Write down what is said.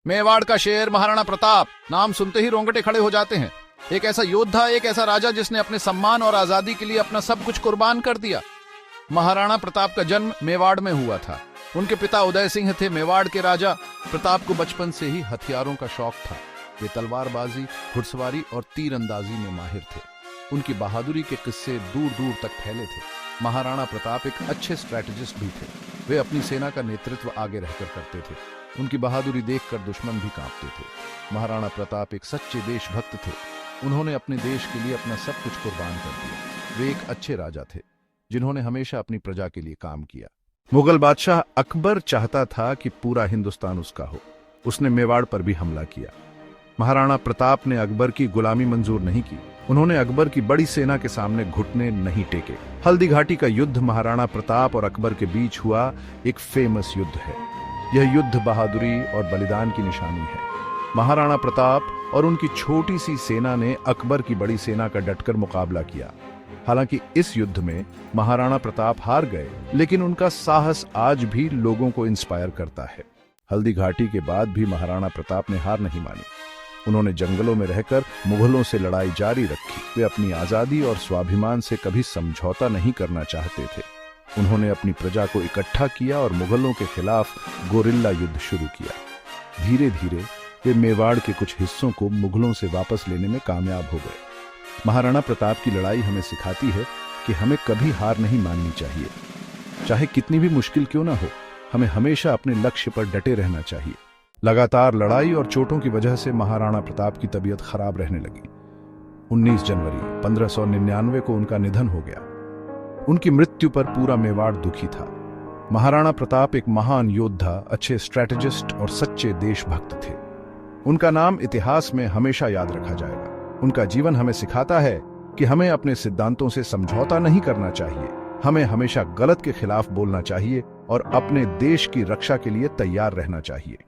मेवाड़ का शेर महाराणा प्रताप, नाम सुनते ही रोंगटे खड़े हो जाते हैं। एक ऐसा योद्धा, एक ऐसा राजा जिसने अपने सम्मान और आजादी के लिए अपना सब कुछ कुर्बान कर दिया। महाराणा प्रताप का जन्म मेवाड़ में हुआ था। उनके पिता उदय सिंह थे मेवाड़ के राजा। प्रताप को बचपन से ही हथियारों का शौक था। वे तलवारबाजी, घुड़सवारी और तीरंदाजी में माहिर थे। उनकी बहादुरी के किस्से दूर दूर तक फैले थे। महाराणा प्रताप एक अच्छे स्ट्रैटेजिस्ट भी थे। वे अपनी सेना का नेतृत्व आगे रहकर करते थे। उनकी बहादुरी देखकर दुश्मन भी कांपते थे। महाराणा प्रताप एक सच्चे देशभक्त थे। उन्होंने अपने देश के लिए अपना सब कुछ कुर्बान कर दिया। वे एक अच्छे राजा थे जिन्होंने हमेशा अपनी प्रजा के लिए काम किया। मुगल बादशाह अकबर चाहता था कि पूरा हिंदुस्तान उसका हो। उसने मेवाड़ पर भी हमला किया। महाराणा प्रताप ने अकबर की गुलामी मंजूर नहीं की। उन्होंने अकबर की बड़ी सेना के सामने घुटने नहीं टेके। हल्दी घाटी का युद्ध महाराणा प्रताप और अकबर के बीच हुआ एक फेमस युद्ध है। यह युद्ध बहादुरी और बलिदान की निशानी है। महाराणा प्रताप और उनकी छोटी सी सेना ने अकबर की बड़ी सेना का डटकर मुकाबला किया। हालांकि इस युद्ध में महाराणा प्रताप हार गए, लेकिन उनका साहस आज भी लोगों को इंस्पायर करता है। हल्दी घाटी के बाद भी महाराणा प्रताप ने हार नहीं मानी। उन्होंने जंगलों में रहकर मुगलों से लड़ाई जारी रखी। वे अपनी आजादी और स्वाभिमान से कभी समझौता नहीं करना चाहते थे। उन्होंने अपनी प्रजा को इकट्ठा किया और मुगलों के खिलाफ गोरिल्ला युद्ध शुरू किया। धीरे धीरे वे मेवाड़ के कुछ हिस्सों को मुगलों से वापस लेने में कामयाब हो गए। महाराणा प्रताप की लड़ाई हमें सिखाती है कि हमें कभी हार नहीं माननी चाहिए। चाहे कितनी भी मुश्किल क्यों ना हो, हमें हमेशा अपने लक्ष्य पर डटे रहना चाहिए। लगातार लड़ाई और चोटों की वजह से महाराणा प्रताप की तबीयत खराब रहने लगी। 19 जनवरी 1599 को उनका निधन हो गया। उनकी मृत्यु पर पूरा मेवाड़ दुखी था। महाराणा प्रताप एक महान योद्धा, अच्छे स्ट्रैटेजिस्ट और सच्चे देशभक्त थे। उनका नाम इतिहास में हमेशा याद रखा जाएगा। उनका जीवन हमें सिखाता है कि हमें अपने सिद्धांतों से समझौता नहीं करना चाहिए। हमें हमेशा गलत के खिलाफ बोलना चाहिए और अपने देश की रक्षा के लिए तैयार रहना चाहिए।